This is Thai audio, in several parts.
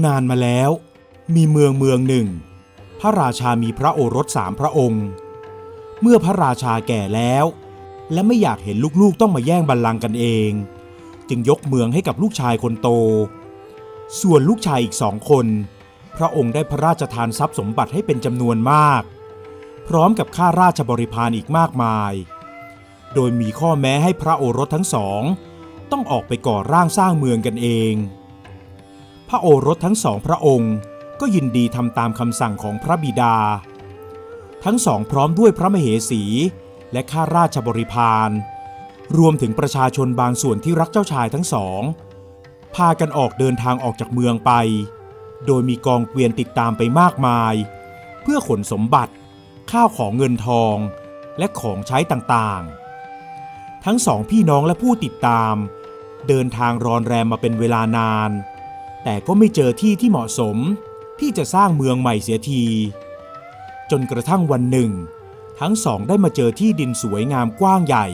นานมาแล้วมีเมืองหนึ่งพระราชามีพระโอรส3 พระองค์เมื่อพระราชาแก่แล้วและไม่อยากเห็นลูกๆต้องมาแย่งบัลลังก์กันเองจึงยกเมืองให้กับลูกชายคนโตส่วนลูกชายอีก2 คนพระองค์ได้พระราชทานทรัพย์สมบัติให้เป็นจำนวนมากพร้อมกับข้าราชบริพารอีกมากมายโดยมีข้อแม้ให้พระโอรสทั้ง2ต้องออกไปก่อร่างสร้างเมืองกันเองพระโอรสทั้ง2 พระองค์ก็ยินดีทำตามคำสั่งของพระบิดาทั้ง2พร้อมด้วยพระมเหสีและข้าราชบริพารรวมถึงประชาชนบางส่วนที่รักเจ้าชายทั้ง2พากันออกเดินทางออกจากเมืองไปโดยมีกองเกวียนติดตามไปมากมายเพื่อขนสมบัติข้าวของเงินทองและของใช้ต่างๆทั้ง2 พี่น้องและผู้ติดตามเดินทางรอนแรมมาเป็นเวลานานแต่ก็ไม่เจอที่ที่เหมาะสมที่จะสร้างเมืองใหม่เสียทีจนกระทั่งวันหนึ่งทั้ง2ได้มาเจอที่ดินสวยงามกว้างใหญ่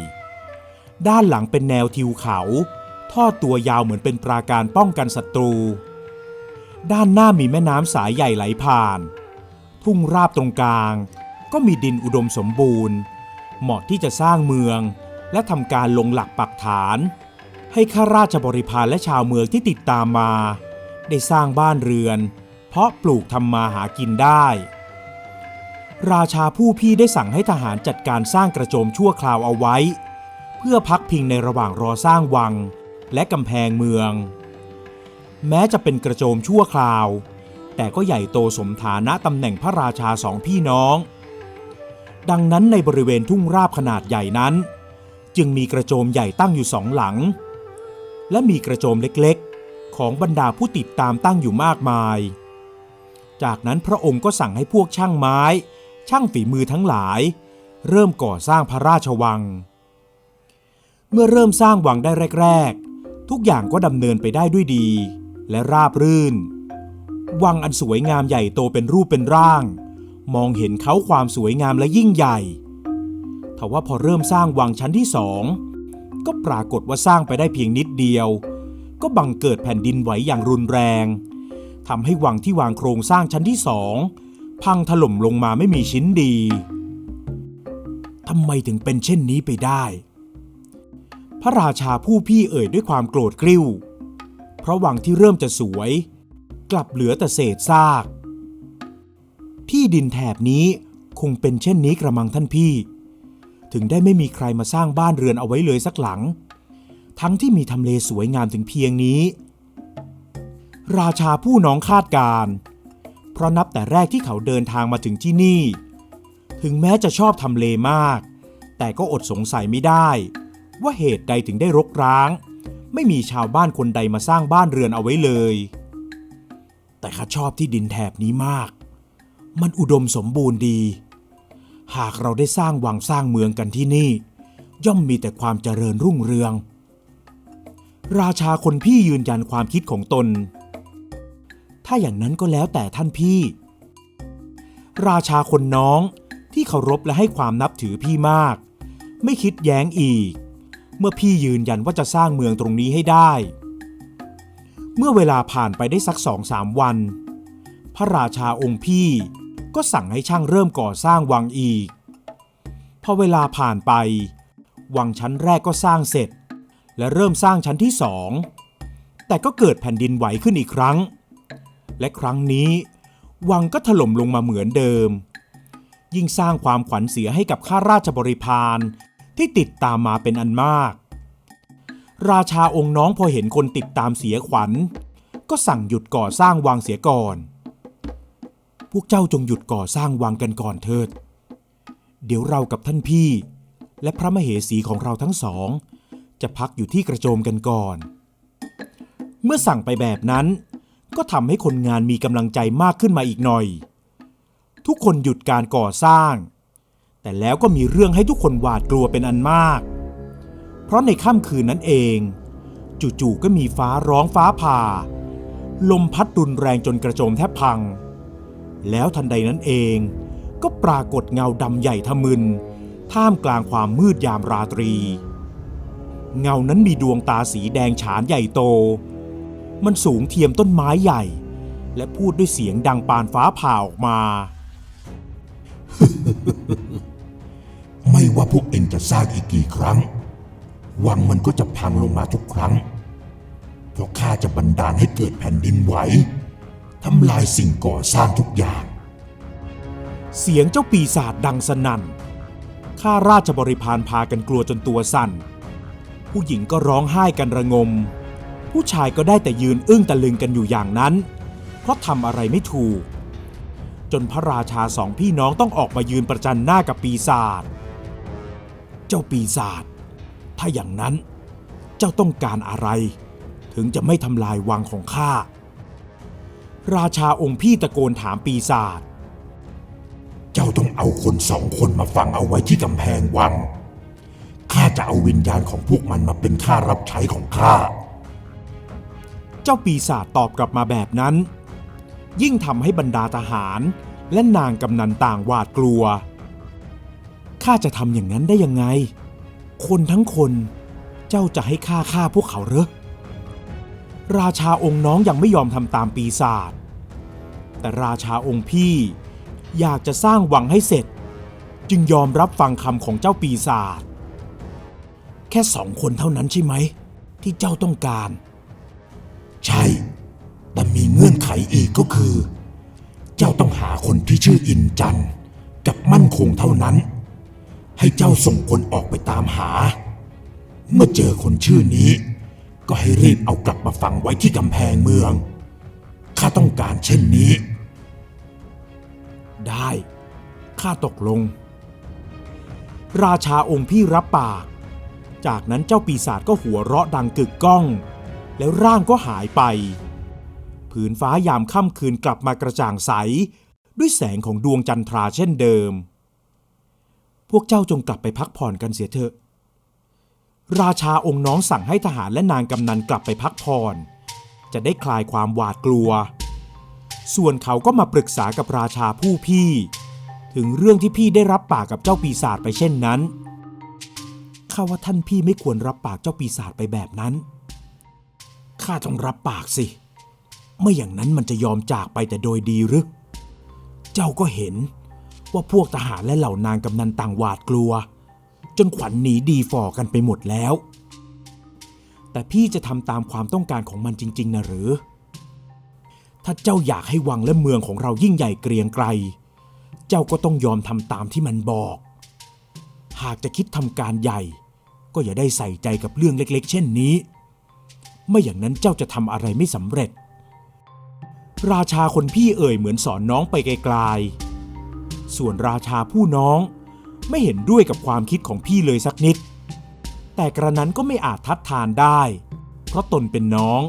ด้านหลังเป็นแนวทิวเขาทอดตัวยาวเหมือนเป็นปราการป้องกันศัตรูด้านหน้ามีแม่น้ำสายใหญ่ไหลผ่านทุ่งราบตรงกลางก็มีดินอุดมสมบูรณ์เหมาะที่จะสร้างเมืองและทำการลงหลักปักฐานให้ข้าราชบริพารและชาวเมืองที่ติดตามมาได้สร้างบ้านเรือนเพาะปลูกทำมาหากินได้ราชาผู้พี่ได้สั่งให้ทหารจัดการสร้างกระโจมชั่วคราวเอาไว้เพื่อพักพิงในระหว่างรอสร้างวังและกำแพงเมืองแม้จะเป็นกระโจมชั่วคราวแต่ก็ใหญ่โตสมฐานะตำแหน่งพระราชา2 พี่น้องดังนั้นในบริเวณทุ่งราบขนาดใหญ่นั้นจึงมีกระโจมใหญ่ตั้งอยู่2 หลังและมีกระโจมเล็กๆของบรรดาผู้ติดตามตั้งอยู่มากมายจากนั้นพระองค์ก็สั่งให้พวกช่างไม้ช่างฝีมือทั้งหลายเริ่มก่อสร้างพระราชวังเมื่อเริ่มสร้างวังได้แรกๆทุกอย่างก็ดำเนินไปได้ด้วยดีและราบรื่นวังอันสวยงามใหญ่โตเป็นรูปเป็นร่างมองเห็นเขาความสวยงามและยิ่งใหญ่ทว่าพอเริ่มสร้างวังชั้นที่2ก็ปรากฏว่าสร้างไปได้เพียงนิดเดียวก็บังเกิดแผ่นดินไหวอย่างรุนแรงทำให้วังที่วางโครงสร้างชั้นที่2พังถล่มลงมาไม่มีชิ้นดีทำไมถึงเป็นเช่นนี้ไปได้พระราชาผู้พี่เอ่ยด้วยความโกรธกริ้วเพราะวังที่เริ่มจะสวยกลับเหลือแต่เศษซากที่ดินแถบนี้คงเป็นเช่นนี้กระมังท่านพี่ถึงได้ไม่มีใครมาสร้างบ้านเรือนเอาไว้เลยสักหลังทั้งที่มีทำเลสวยงามถึงเพียงนี้ราชาผู้น้องคาดการณ์เพราะนับแต่แรกที่เขาเดินทางมาถึงที่นี่ถึงแม้จะชอบทำเลมากแต่ก็อดสงสัยไม่ได้ว่าเหตุใดถึงได้รกร้างไม่มีชาวบ้านคนใดมาสร้างบ้านเรือนเอาไว้เลยแต่ข้าชอบที่ดินแถบนี้มากมันอุดมสมบูรณ์ดีหากเราได้สร้างวังสร้างเมืองกันที่นี่ย่อมมีแต่ความเจริญรุ่งเรืองราชาคนพี่ยืนยันความคิดของตนถ้าอย่างนั้นก็แล้วแต่ท่านพี่ราชาคนน้องที่เคารพและให้ความนับถือพี่มากไม่คิดแย้งอีกเมื่อพี่ยืนยันว่าจะสร้างเมืองตรงนี้ให้ได้เมื่อเวลาผ่านไปได้สัก 2-3 วันพระราชาองค์พี่ก็สั่งให้ช่างเริ่มก่อสร้างวังอีกพอเวลาผ่านไปวังชั้นแรกก็สร้างเสร็จและเริ่มสร้างชั้นที่2แต่ก็เกิดแผ่นดินไหวขึ้นอีกครั้งและครั้งนี้วังก็ถล่มลงมาเหมือนเดิมยิ่งสร้างความขวัญเสียให้กับข้าราชบริพารที่ติดตามมาเป็นอันมากราชาองค์น้องพอเห็นคนติดตามเสียขวัญก็สั่งหยุดก่อสร้างวังเสียก่อนพวกเจ้าจงหยุดก่อสร้างวังกันก่อนเถิดเดี๋ยวเรากับท่านพี่และพระมเหสีของเราทั้ง2จะพักอยู่ที่กระโจมกันก่อนเมื่อสั่งไปแบบนั้นก็ทำให้คนงานมีกำลังใจมากขึ้นมาอีกหน่อยทุกคนหยุดการก่อสร้างแต่แล้วก็มีเรื่องให้ทุกคนหวาดกลัวเป็นอันมากเพราะในค่ำคืนนั้นเองจู่ๆก็มีฟ้าร้องฟ้าผ่าลมพัดรุนแรงจนกระโจมแทบพังแล้วทันใดนั้นเองก็ปรากฏเงาดำใหญ่ทะมึนท่ามกลางความมืดยามราตรีเงานั้นมีดวงตาสีแดงฉานใหญ่โตมันสูงเทียมต้นไม้ใหญ่ และพูดด้วยเสียงดังปานฟ้าผ่าออกมา ไม่ว่าพวกเองจะสร้างอีกกี่ครั้งวังมันก็จะพังลงมาทุกครั้งเพราะข้าจะบันดาลให้เกิดแผ่นดินไหวทำลายสิ่งก่อสร้างทุกอย่างเสียงเจ้าปีศาจดังสนั่นข้าราชบริพารพากันกลัวจนตัวสั่นผู้หญิงก็ร้องไห้กันระงมผู้ชายก็ได้แต่ยืนอึ้งตะลึงกันอยู่อย่างนั้นเพราะทำอะไรไม่ถูกจนพระราชาสองพี่น้องต้องออกมายืนประจันหน้ากับปีศาจเจ้าปีศาจถ้าอย่างนั้นเจ้าต้องการอะไรถึงจะไม่ทำลายวังของข้าราชาองค์พี่ตะโกนถามปีศาจเจ้าต้องเอาคน2 คนมาฝังเอาไว้ที่กำแพงวังข้าจะเอาวิญญาณของพวกมันมาเป็นข้ารับใช้ของข้าเจ้าปีศาจตอบกลับมาแบบนั้นยิ่งทำให้บรรดาทหารและนางกำนันต่างหวาดกลัวข้าจะทำอย่างนั้นได้ยังไงคนทั้งคนเจ้าจะให้ข้าฆ่าพวกเขาเหรอราชาองค์น้องยังไม่ยอมทำตามปีศาจแต่ราชาองค์พี่อยากจะสร้างวังให้เสร็จจึงยอมรับฟังคำของเจ้าปีศาจแค่2 คนเท่านั้นใช่ไหมที่เจ้าต้องการใช่แต่มีเงื่อนไขอีกก็คือเจ้าต้องหาคนที่ชื่ออินจันทร์กับมั่นคงเท่านั้นให้เจ้าส่งคนออกไปตามหาเมื่อเจอคนชื่อนี้ก็ให้รีบเอากลับมาฝังไว้ที่กำแพงเมืองข้าต้องการเช่นนี้ได้ข้าตกลงราชาองค์พี่รับปากจากนั้นเจ้าปีศาจก็หัวเราะดังกึกก้องแล้วร่างก็หายไปผืนฟ้ายามค่ำคืนกลับมากระจ่างใสด้วยแสงของดวงจันทราเช่นเดิมพวกเจ้าจงกลับไปพักผ่อนกันเสียเถอะราชาองค์น้องสั่งให้ทหารและนางกำนันกลับไปพักผ่อนจะได้คลายความหวาดกลัวส่วนเขาก็มาปรึกษากับราชาผู้พี่ถึงเรื่องที่พี่ได้รับปากกับเจ้าปีศาจไปเช่นนั้นข้าว่าท่านพี่ไม่ควรรับปากเจ้าปีศาจไปแบบนั้นข้าต้องรับปากสิไม่อย่างนั้นมันจะยอมจากไปแต่โดยดีหรือเจ้าก็เห็นว่าพวกทหารและเหล่านางกำนันต่างหวาดกลัวจนขวัญหนีดีฝ่อกันไปหมดแล้วแต่พี่จะทำตามความต้องการของมันจริงๆนะหรือถ้าเจ้าอยากให้วังและเมืองของเรายิ่งใหญ่เกรียงไกรเจ้าก็ต้องยอมทำตามที่มันบอกหากจะคิดทำการใหญ่ก็อย่าได้ใส่ใจกับเรื่องเล็กๆเช่นนี้ไม่อย่างนั้นเจ้าจะทำอะไรไม่สำเร็จราชาคนพี่เอ่ยเหมือนสอนน้องไปไกลๆส่วนราชาผู้น้องไม่เห็นด้วยกับความคิดของพี่เลยสักนิดแต่กระนั้นก็ไม่อาจทัดทานได้เพราะตนเป็นน้อง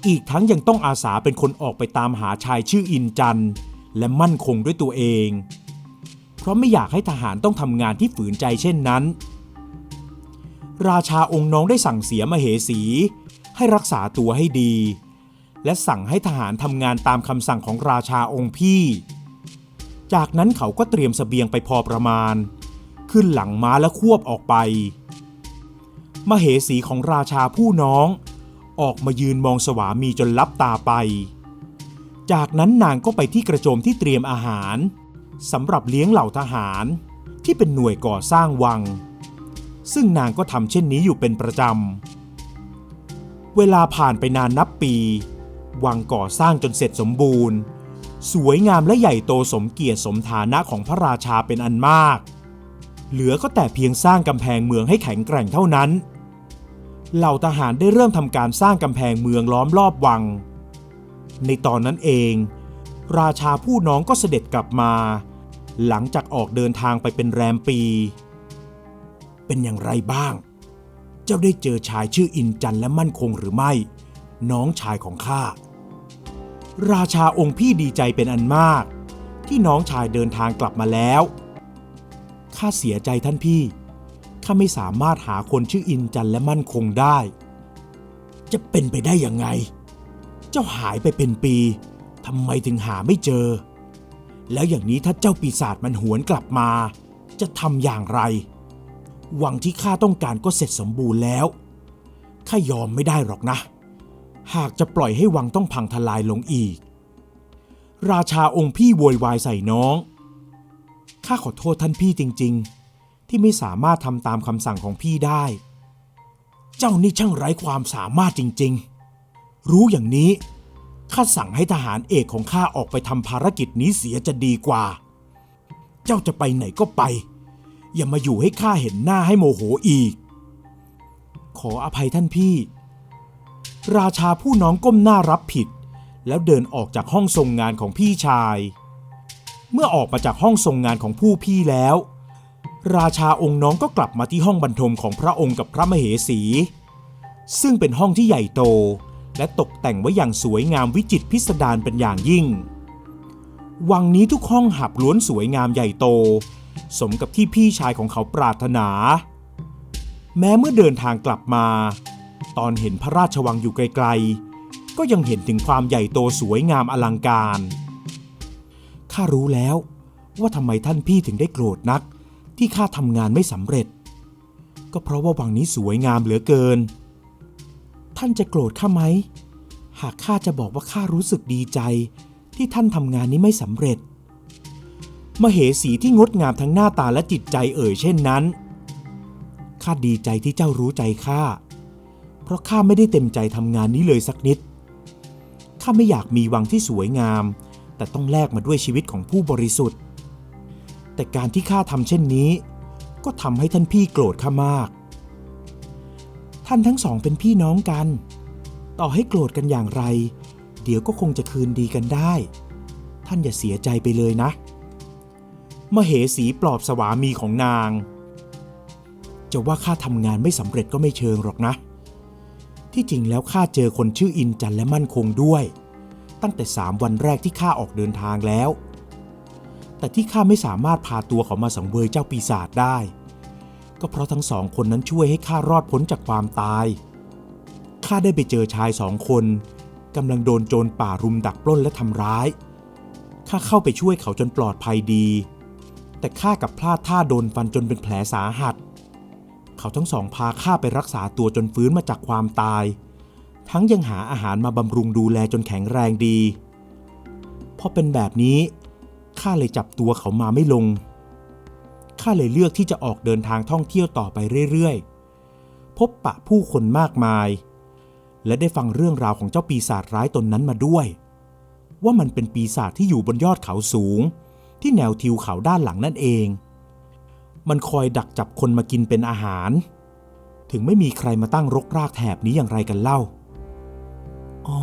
อีกทั้งยังต้องอาสาเป็นคนออกไปตามหาชายชื่ออินจันทร์และมั่นคงด้วยตัวเองเพราะไม่อยากให้ทหารต้องทำงานที่ฝืนใจเช่นนั้นราชาองค์น้องได้สั่งเสียมเหสีให้รักษาตัวให้ดีและสั่งให้ทหารทำงานตามคำสั่งของราชาองค์พี่จากนั้นเขาก็เตรียมเสบียงไปพอประมาณขึ้นหลังม้าและควบออกไปมเหสีของราชาผู้น้องออกมายืนมองสวามีจนลับตาไปจากนั้นนางก็ไปที่กระโจมที่เตรียมอาหารสำหรับเลี้ยงเหล่าทหารที่เป็นหน่วยก่อสร้างวังซึ่งนางก็ทำเช่นนี้อยู่เป็นประจำเวลาผ่านไปนานนับปีวังก่อสร้างจนเสร็จสมบูรณ์สวยงามและใหญ่โตสมเกียรติสมฐานะของพระราชาเป็นอันมากเหลือก็แต่เพียงสร้างกำแพงเมืองให้แข็งแกร่งเท่านั้นเหล่าทหารได้เริ่มทำการสร้างกำแพงเมืองล้อมรอบวังในตอนนั้นเองราชาผู้น้องก็เสด็จกลับมาหลังจากออกเดินทางไปเป็นแรมปีเป็นอย่างไรบ้างเจ้าได้เจอชายชื่ออินจันทร์และมั่นคงหรือไม่น้องชายของข้าราชาองค์พี่ดีใจเป็นอันมากที่น้องชายเดินทางกลับมาแล้วข้าเสียใจท่านพี่ข้าไม่สามารถหาคนชื่ออินจันทร์และมั่นคงได้จะเป็นไปได้ยังไงเจ้าหายไปเป็นปีทำไมถึงหาไม่เจอแล้วอย่างนี้ถ้าเจ้าปีศาจมันหวนกลับมาจะทำอย่างไรวังที่ข้าต้องการก็เสร็จสมบูรณ์แล้วข้ายอมไม่ได้หรอกนะหากจะปล่อยให้วังต้องพังทลายลงอีก ราชาองค์พี่โวยวายใส่น้องข้าขอโทษท่านพี่จริงๆที่ไม่สามารถทำตามคำสั่งของพี่ได้เจ้านี่ช่างไร้ความสามารถจริงๆรู้อย่างนี้ข้าสั่งให้ทหารเอกของข้าออกไปทำภารกิจนี้เสียจะดีกว่าเจ้าจะไปไหนก็ไปอย่ามาอยู่ให้ข้าเห็นหน้าให้โมโหอีกขออภัยท่านพี่ราชาผู้น้องก้มหน้ารับผิดแล้วเดินออกจากห้องทรงงานของพี่ชายเมื่อออกมาจากห้องทรงงานของผู้พี่แล้วราชาองค์น้องก็กลับมาที่ห้องบรรทมของพระองค์กับพระมเหสีซึ่งเป็นห้องที่ใหญ่โตและตกแต่งไว้อย่างสวยงามวิจิตรพิสดารเป็นอย่างยิ่งวังนี้ทุกห้องหับล้วนสวยงามใหญ่โตสมกับที่พี่ชายของเขาปรารถนาแม้เมื่อเดินทางกลับมาตอนเห็นพระราชวังอยู่ไกลๆก็ยังเห็นถึงความใหญ่โตสวยงามอลังการข้ารู้แล้วว่าทำไมท่านพี่ถึงได้โกรธนักที่ข้าทำงานไม่สำเร็จก็เพราะว่าวังนี้สวยงามเหลือเกินท่านจะโกรธข้าไหมหากข้าจะบอกว่าข้ารู้สึกดีใจที่ท่านทำงานนี้ไม่สำเร็จมเหสีที่งดงามทั้งหน้าตาและจิตใจเอ่ยเช่นนั้นข้าดีใจที่เจ้ารู้ใจข้าเพราะข้าไม่ได้เต็มใจทำงานนี้เลยสักนิดข้าไม่อยากมีวังที่สวยงามแต่ต้องแลกมาด้วยชีวิตของผู้บริสุทธิ์แต่การที่ข้าทำเช่นนี้ก็ทำให้ท่านพี่โกรธข้ามากท่านทั้งสองเป็นพี่น้องกันต่อให้โกรธกันอย่างไรเดี๋ยวก็คงจะคืนดีกันได้ท่านอย่าเสียใจไปเลยนะมเหสีปลอบสวามีของนางจะว่าข้าทำงานไม่สำเร็จก็ไม่เชิงหรอกนะที่จริงแล้วข้าเจอคนชื่ออินจันทร์และมั่นคงด้วยตั้งแต่3 วันแรกที่ข้าออกเดินทางแล้วแต่ที่ข้าไม่สามารถพาตัวเขามาสังเวยเจ้าปีศาจได้ก็เพราะทั้งสองคนนั้นช่วยให้ข้ารอดพ้นจากความตายข้าได้ไปเจอชาย2 คนกำลังโดนโจรป่ารุมดักปล้นและทำร้ายข้าเข้าไปช่วยเขาจนปลอดภัยดีแต่ข้ากับพลาดท่าโดนฟันจนเป็นแผลสาหัสเขาทั้งสองพาข้าไปรักษาตัวจนฟื้นมาจากความตายทั้งยังหาอาหารมาบำรุงดูแลจนแข็งแรงดีพอเป็นแบบนี้ข้าเลยจับตัวเขามาไม่ลงข้าเลยเลือกที่จะออกเดินทางท่องเที่ยวต่อไปเรื่อยๆพบปะผู้คนมากมายและได้ฟังเรื่องราวของเจ้าปีศาจร้ายตนนั้นมาด้วยว่ามันเป็นปีศาจที่อยู่บนยอดเขาสูงที่แนวทิวเขาด้านหลังนั่นเองมันคอยดักจับคนมากินเป็นอาหารถึงไม่มีใครมาตั้งรกรากแถบนี้อย่างไรกันเล่าอ๋อ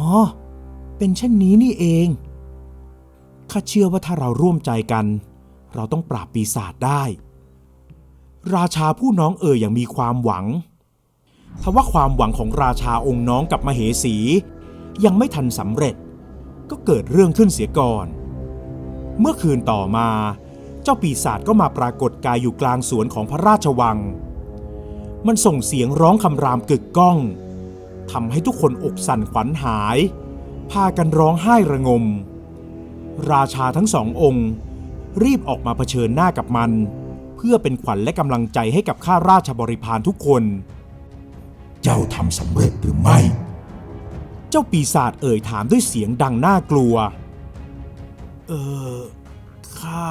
เป็นเช่นนี้นี่เองข้าเชื่อว่าถ้าเราร่วมใจกันเราต้องปราบปีศาจได้ราชาผู้น้องเอ่ยอย่างมีความหวังทว่าความหวังของราชาองค์น้องกับมเหสียังไม่ทันสำเร็จก็เกิดเรื่องขึ้นเสียก่อนเมื่อคืนต่อมาเจ้าปีศาจก็มาปรากฏกายอยู่กลางสวนของพระราชวังมันส่งเสียงร้องคำรามกึกก้องทำให้ทุกคนอกสั่นขวัญหายพากันร้องไห้ระงมราชาทั้ง2 องค์รีบออกมาเผชิญหน้ากับมันเพื่อเป็นขวัญและกำลังใจให้กับข้าราชบริพารทุกคนเจ้าทำสำเร็จหรือไม่เจ้าปีศาจเอ่ยถามด้วยเสียงดังน่ากลัวข้า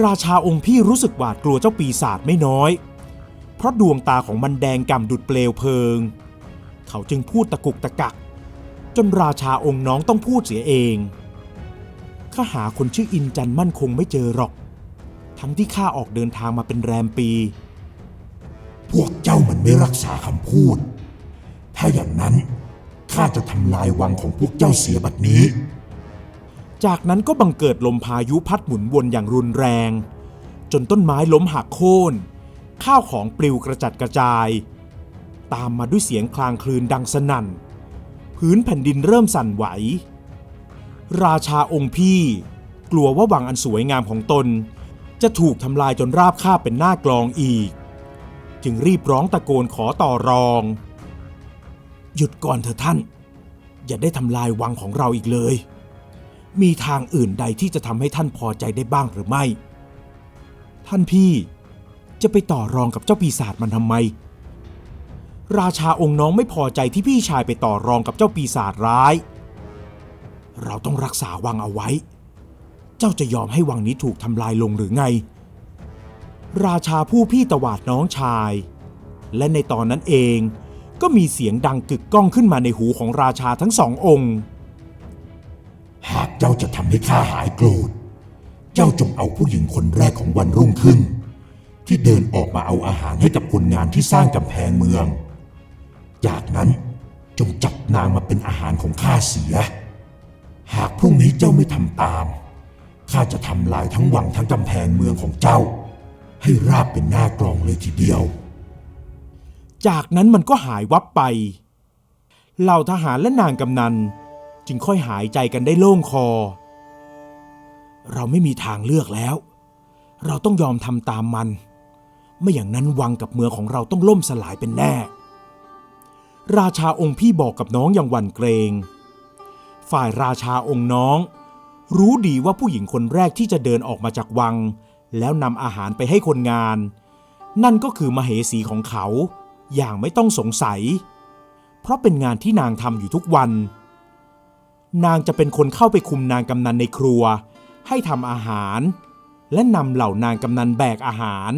ราชาองค์พี่รู้สึกหวาดกลัวเจ้าปีศาจไม่น้อยเพราะดวงตาของมันแดงก่ำดุจเปลวเพลิงเขาจึงพูดตะกุกตะกักจนราชาองค์น้องต้องพูดเสียเองข้าหาคนชื่ออินจันทร์มั่นคงไม่เจอหรอกทั้งที่ข้าออกเดินทางมาเป็นแรมปีพวกเจ้ามันไม่รักษาคำพูดถ้าอย่างนั้นข้าจะทำลายวังของพวกเจ้าเสียบัดนี้จากนั้นก็บังเกิดลมพายุพัดหมุนวนอย่างรุนแรงจนต้นไม้ล้มหักโค่นข้าวของปลิวกระจัดกระจายตามมาด้วยเสียงคลางคลืนดังสนั่นพื้นแผ่นดินเริ่มสั่นไหวราชาองค์พี่กลัวว่าวังอันสวยงามของตนจะถูกทำลายจนราบคาบเป็นหน้ากลองอีกจึงรีบร้องตะโกนขอต่อรองหยุดก่อนเถอะท่านอย่าได้ทำลายวังของเราอีกเลยมีทางอื่นใดที่จะทำให้ท่านพอใจได้บ้างหรือไม่ท่านพี่จะไปต่อรองกับเจ้าปีศาจมันทำไมราชาองค์น้องไม่พอใจที่พี่ชายไปต่อรองกับเจ้าปีศาจร้าย เราต้องรักษาวังเอาไว้ เจ้าจะยอมให้วังนี้ถูกทำลายลงหรือไงราชาผู้พี่ตวาดน้องชายและในตอนนั้นเองก็มีเสียงดังกึกก้องขึ้นมาในหูของราชาทั้งสององค์หากเจ้าจะทำให้ข้าหายโกรธเจ้าจงเอาผู้หญิงคนแรกของวันรุ่งขึ้นที่เดินออกมาเอาอาหารให้กับคนงานที่สร้างกำแพงเมืองจากนั้นจงจับนางมาเป็นอาหารของข้าเสียหากพรุ่งนี้เจ้าไม่ทำตามข้าจะทำลายทั้งวังทั้งกำแพงเมืองของเจ้าให้ราบเป็นหน้ากลองเลยทีเดียวจากนั้นมันก็หายวับไปเหล่าทหารและนางกำนันจึงค่อยหายใจกันได้โล่งคอเราไม่มีทางเลือกแล้วเราต้องยอมทำตามมันไม่อย่างนั้นวังกับเมืองของเราต้องล่มสลายเป็นแน่ราชาองค์พี่บอกกับน้องอย่างหวั่นเกรงฝ่ายราชาองค์น้องรู้ดีว่าผู้หญิงคนแรกที่จะเดินออกมาจากวังแล้วนำอาหารไปให้คนงานนั่นก็คือมเหสีของเขาอย่างไม่ต้องสงสัยเพราะเป็นงานที่นางทำอยู่ทุกวันนางจะเป็นคนเข้าไปคุมนางกำนันในครัวให้ทำอาหารและนำเหล่านางกำนันแบกอาหาร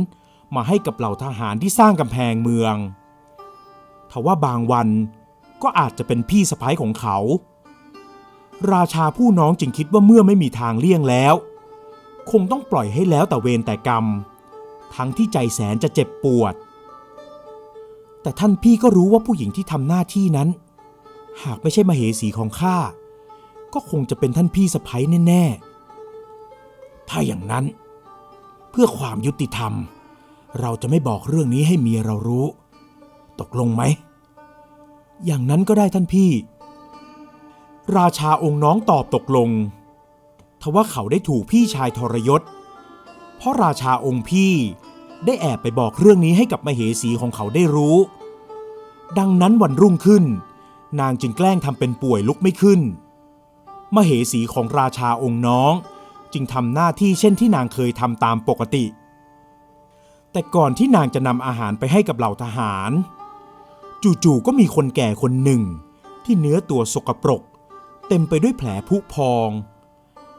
มาให้กับเหล่าทหารที่สร้างกำแพงเมืองทว่าบางวันก็อาจจะเป็นพี่สะใภ้ของเขาราชาผู้น้องจึงคิดว่าเมื่อไม่มีทางเลี่ยงแล้วคงต้องปล่อยให้แล้วแต่เวรแต่กรรมทั้งที่ใจแสนจะเจ็บปวดแต่ท่านพี่ก็รู้ว่าผู้หญิงที่ทำหน้าที่นั้นหากไม่ใช่มเหสีของข้าก็คงจะเป็นท่านพี่สะใภ้แน่ๆถ้าอย่างนั้นเพื่อความยุติธรรมเราจะไม่บอกเรื่องนี้ให้เมียเรารู้ตกลงไหมอย่างนั้นก็ได้ท่านพี่ราชาองค์น้องตอบตกลงทว่าเขาได้ถูกพี่ชายทรยศเพราะราชาองค์พี่ได้แอบไปบอกเรื่องนี้ให้กับมเหสีของเขาได้รู้ดังนั้นวันรุ่งขึ้นนางจึงแกล้งทำเป็นป่วยลุกไม่ขึ้นมเหสีของราชาองค์น้องจึงทำหน้าที่เช่นที่นางเคยทำตามปกติแต่ก่อนที่นางจะนำอาหารไปให้กับเหล่าทหารจู่ๆก็มีคนแก่คนหนึ่งที่เนื้อตัวสกปรกเต็มไปด้วยแผลผุพอง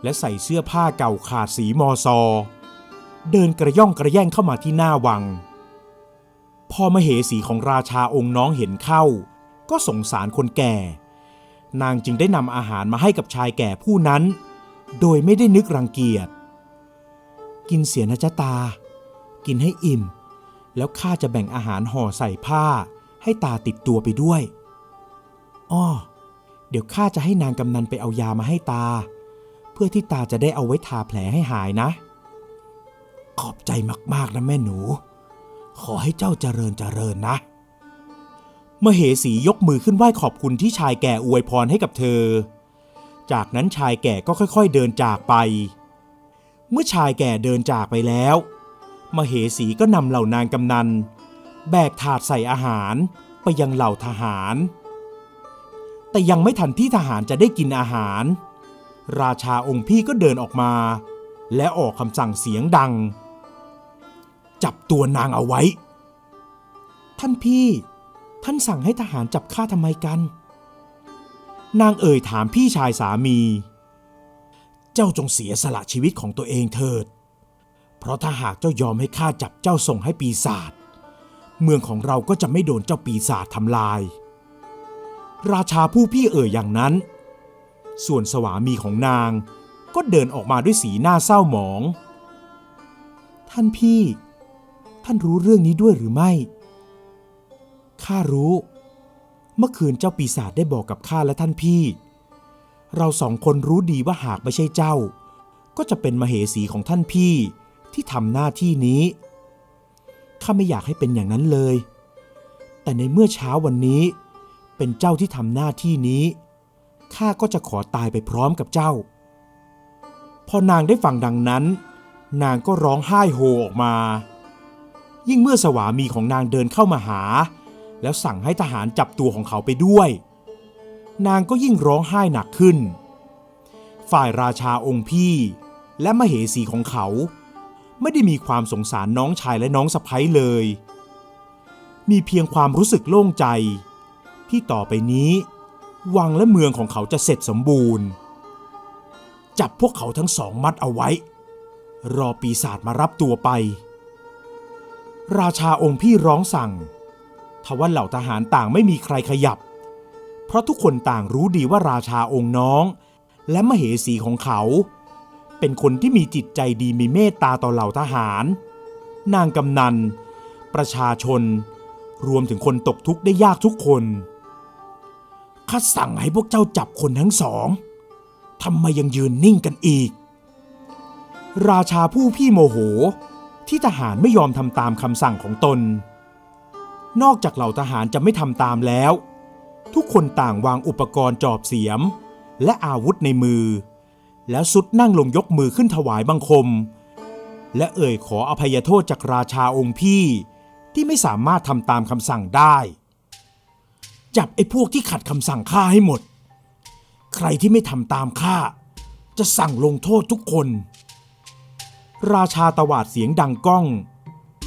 และใส่เสื้อผ้าเก่าขาดสีมอซอเดินกระย่องกระแย่งเข้ามาที่หน้าวังพอมเหสีของราชาองค์น้องเห็นเข้าก็สงสารคนแก่นางจึงได้นำอาหารมาให้กับชายแก่ผู้นั้นโดยไม่ได้นึกรังเกียจกินเสียนะจ๊ะตากินให้อิ่มแล้วข้าจะแบ่งอาหารห่อใส่ผ้าให้ตาติดตัวไปด้วยอ้อเดี๋ยวข้าจะให้นางกำนันไปเอายามาให้ตาเพื่อที่ตาจะได้เอาไว้ทาแผลให้หายนะขอบใจมากๆนะแม่หนูขอให้เจ้าเจริญเจริญนะมเหสียกมือขึ้นไหว้ขอบคุณที่ชายแก่อวยพรให้กับเธอจากนั้นชายแก่ก็ค่อยๆเดินจากไปเมื่อชายแก่เดินจากไปแล้วมเหสีก็นำเหล่านางกำนันแบกถาดใส่อาหารไปยังเหล่าทหารแต่ยังไม่ทันที่ทหารจะได้กินอาหารราชาองค์พี่ก็เดินออกมาและออกคำสั่งเสียงดังจับตัวนางเอาไว้ท่านพี่ท่านสั่งให้ทหารจับข้าทำไมกันนางเอ่ยถามพี่ชายสามีเจ้าจงเสียสละชีวิตของตัวเองเถิดเพราะถ้าหากเจ้ายอมให้ข้าจับเจ้าส่งให้ปีศาจเมืองของเราก็จะไม่โดนเจ้าปีศาจทำลายราชาผู้พี่เอ่ยอย่างนั้นส่วนสวามีของนางก็เดินออกมาด้วยสีหน้าเศร้าหมองท่านพี่ท่านรู้เรื่องนี้ด้วยหรือไม่ข้ารู้เมื่อคืนเจ้าปีศาจได้บอกกับข้าและท่านพี่เราสองคนรู้ดีว่าหากไม่ใช่เจ้าก็จะเป็นมเหสีของท่านพี่ที่ทำหน้าที่นี้ข้าไม่อยากให้เป็นอย่างนั้นเลยแต่ในเมื่อเช้าวันนี้เป็นเจ้าที่ทำหน้าที่นี้ข้าก็จะขอตายไปพร้อมกับเจ้าพอนางได้ฟังดังนั้นนางก็ร้องไห้โฮออกมายิ่งเมื่อสวามีของนางเดินเข้ามาหาแล้วสั่งให้ทหารจับตัวของเขาไปด้วยนางก็ยิ่งร้องไห้หนักขึ้นฝ่ายราชาองค์พี่และมเหสีของเขาไม่ได้มีความสงสารน้องชายและน้องสะใภ้เลยมีเพียงความรู้สึกโล่งใจที่ต่อไปนี้วังและเมืองของเขาจะเสร็จสมบูรณ์ จับพวกเขาทั้งสองมัดเอาไว้รอปีศาจมารับตัวไปราชาองค์พี่ร้องสั่งทว่าเหล่าทหารต่างไม่มีใครขยับเพราะทุกคนต่างรู้ดีว่าราชาองค์น้องและมเหสีของเขาเป็นคนที่มีจิตใจดีมีเมตตาต่อเหล่าทหารนางกำนันประชาชนรวมถึงคนตกทุกข์ได้ยากทุกคนข้าสั่งให้พวกเจ้าจับคนทั้งสองทำไมยังยืนนิ่งกันอีกราชาผู้พี่โมโหที่ทหารไม่ยอมทำตามคำสั่งของตนนอกจากเหล่าทหารจะไม่ทำตามแล้วทุกคนต่างวางอุปกรณ์จอบเสียมและอาวุธในมือแล้วสุดนั่งลงยกมือขึ้นถวายบังคมและเอ่ยขออภัยโทษจากราชาองค์พี่ที่ไม่สามารถทำตามคำสั่งได้จับไอ้พวกที่ขัดคำสั่งข้าให้หมดใครที่ไม่ทำตามข้าจะสั่งลงโทษทุกคนราชาตวาดเสียงดังก้อง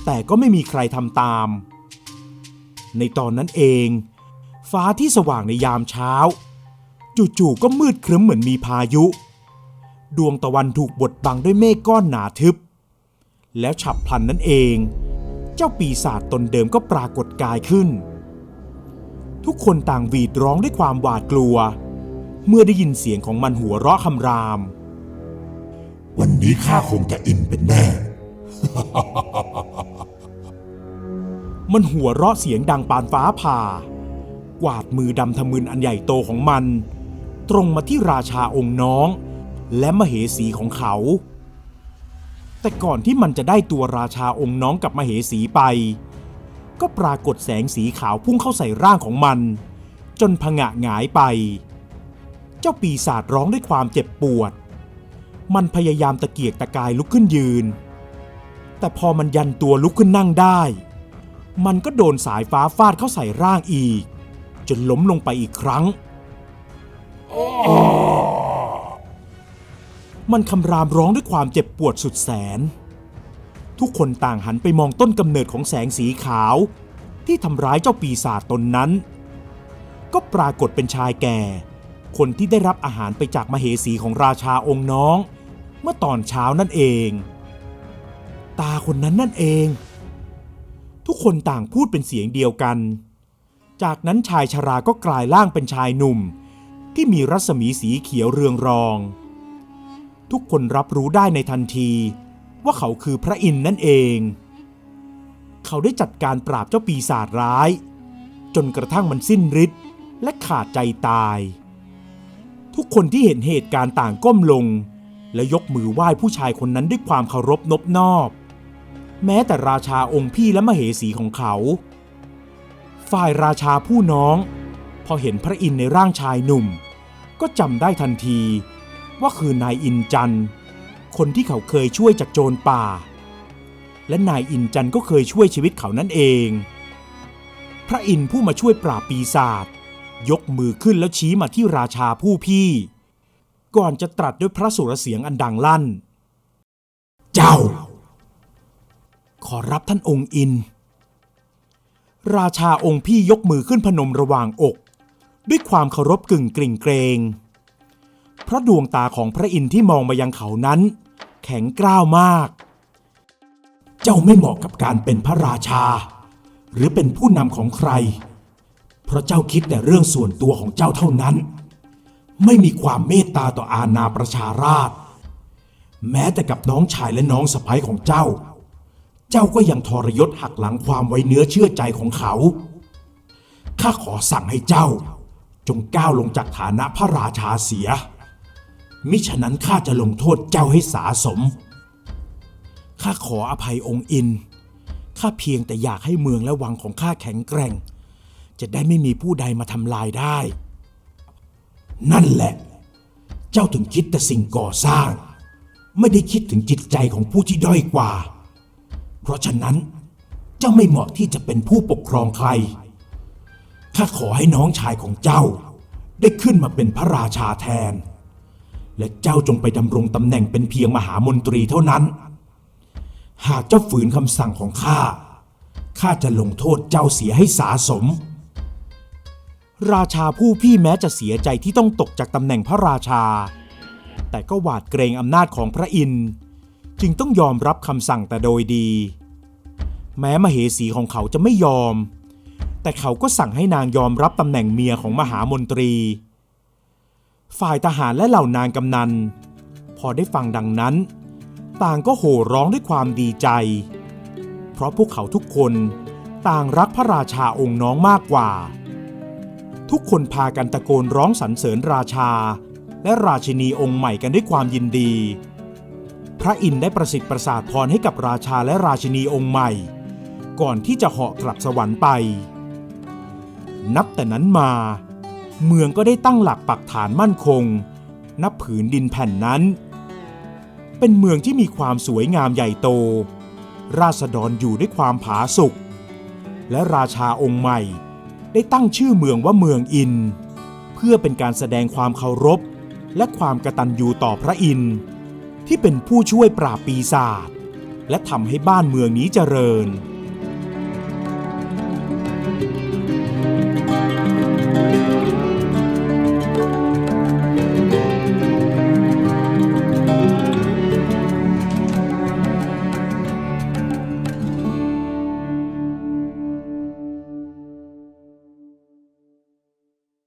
แต่ก็ไม่มีใครทำตามในตอนนั้นเองฟ้าที่สว่างในยามเช้าจู่ๆก็มืดครึ้มเหมือนมีพายุดวงตะวันถูกบดบังด้วยเมฆก้อนหนาทึบแล้วฉับพลันนั้นเองเจ้าปีศาจตนเดิมก็ปรากฏกายขึ้นทุกคนต่างหวีดร้องด้วยความหวาดกลัวเมื่อได้ยินเสียงของมันหัวเราะคำรามวันนี้ข้าคงจะอิ่มเป็นแน่ มันหัวเราะเสียงดังปานฟ้าผ่ากวาดมือดำทะมึนอันใหญ่โตของมันตรงมาที่ราชาองค์น้องและมเหสีของเขาแต่ก่อนที่มันจะได้ตัวราชาองค์น้องกับมเหสีไปก็ปรากฏแสงสีขาวพุ่งเข้าใส่ร่างของมันจนผงะหงายไปเจ้าปีศาจร้องด้วยความเจ็บปวดมันพยายามตะเกียกตะกายลุกขึ้นยืนแต่พอมันยันตัวลุกขึ้นนั่งได้มันก็โดนสายฟ้าฟาดเข้าใส่ร่างอีกจนล้มลงไปอีกครั้งมันคำรามร้องด้วยความเจ็บปวดสุดแสนทุกคนต่างหันไปมองต้นกำเนิดของแสงสีขาวที่ทำร้ายเจ้าปีศาจตนนั้นก็ปรากฏเป็นชายแก่คนที่ได้รับอาหารไปจากมเหสีของราชาองค์น้องเมื่อตอนเช้านั่นเองตาคนนั้นนั่นเองทุกคนต่างพูดเป็นเสียงเดียวกันจากนั้นชายชราก็กลายร่างเป็นชายหนุ่มที่มีรัศมีสีเขียวเรืองรองทุกคนรับรู้ได้ในทันทีว่าเขาคือพระอินทร์นั่นเองเขาได้จัดการปราบเจ้าปีศาจร้ายจนกระทั่งมันสิ้นฤทธิ์และขาดใจตายทุกคนที่เห็นเหตุการณ์ต่างก้มลงและยกมือไหว้ผู้ชายคนนั้นด้วยความเคารพนบนอบแม้แต่ราชาองค์พี่และมเหสีของเขาฝ่ายราชาผู้น้องพอเห็นพระอินทร์ในร่างชายหนุ่มก็จำได้ทันทีว่าคือนายอินจันทร์คนที่เขาเคยช่วยจากโจรป่าและนายอินจันทร์ก็เคยช่วยชีวิตเขานั่นเองพระอินทร์ผู้มาช่วยปราบปีศาจยกมือขึ้นแล้วชี้มาที่ราชาผู้พี่ก่อนจะตรัสด้วยพระสุรเสียงอันดังลั่นเจ้าขอรับท่านองค์อินราชาองค์พี่ยกมือขึ้นพนมระหว่างอกด้วยความเคารพกึ่งกริ่งเกรงเพราะดวงตาของพระอินทร์ที่มองมายังเขานั้นแข็งกร้าวมากเจ้าไม่เหมาะกับการเป็นพระราชาหรือเป็นผู้นำของใครเพราะเจ้าคิดแต่เรื่องส่วนตัวของเจ้าเท่านั้นไม่มีความเมตตาต่ออาณาประชาราษฎร์แม้แต่กับน้องชายและน้องสะใภ้ของเจ้าก็ยังทรยศหักหลังความไว้เนื้อเชื่อใจของเขาข้าขอสั่งให้เจ้าจงก้าวลงจากฐานะพระราชาเสียมิฉะนั้นข้าจะลงโทษเจ้าให้สาสมข้าขออภัยองค์อินข้าเพียงแต่อยากให้เมืองและวังของข้าแข็งแกร่งจะได้ไม่มีผู้ใดมาทำลายได้นั่นแหละเจ้าถึงคิดแต่สิ่งก่อสร้างไม่ได้คิดถึงจิตใจของผู้ที่ด้อยกว่าเพราะฉะนั้นเจ้าไม่เหมาะที่จะเป็นผู้ปกครองใครข้าขอให้น้องชายของเจ้าได้ขึ้นมาเป็นพระราชาแทนและเจ้าจงไปดำรงตำแหน่งเป็นเพียงมหามนตรีเท่านั้นหากเจ้าฝืนคำสั่งของข้าจะลงโทษเจ้าเสียให้สาสมราชาผู้พี่แม้จะเสียใจที่ต้องตกจากตำแหน่งพระราชา แต่ก็หวาดเกรงอำนาจของพระอินทร์จึงต้องยอมรับคำสั่งแต่โดยดี แม้มเหสีของเขาจะไม่ยอมแต่เขาก็สั่งให้นางยอมรับตำแหน่งเมียของมหามนตรีฝ่ายทหารและเหล่านางกำนันพอได้ฟังดังนั้นต่างก็โห่ร้องด้วยความดีใจเพราะพวกเขาทุกคนต่างรักพระราชาองค์น้องมากกว่าทุกคนพากันตะโกนร้องสรรเสริญราชาและราชินีองค์ใหม่กันด้วยความยินดีพระอินทร์ได้ประสิทธิ์ประสาทพรให้กับราชาและราชินีองค์ใหม่ก่อนที่จะเหาะกลับสวรรค์ไปนับแต่นั้นมาเมืองก็ได้ตั้งหลักปักฐานมั่นคงณผืนดินแผ่นนั้นเป็นเมืองที่มีความสวยงามใหญ่โตราษฎรอยู่ด้วยความผาสุกและราชาองค์ใหม่ได้ตั้งชื่อเมืองว่าเมืองอินเพื่อเป็นการแสดงความเคารพและความกตัญญูต่อพระอินทร์ที่เป็นผู้ช่วยปราบปีศาจและทำให้บ้านเมืองนี้เจริญ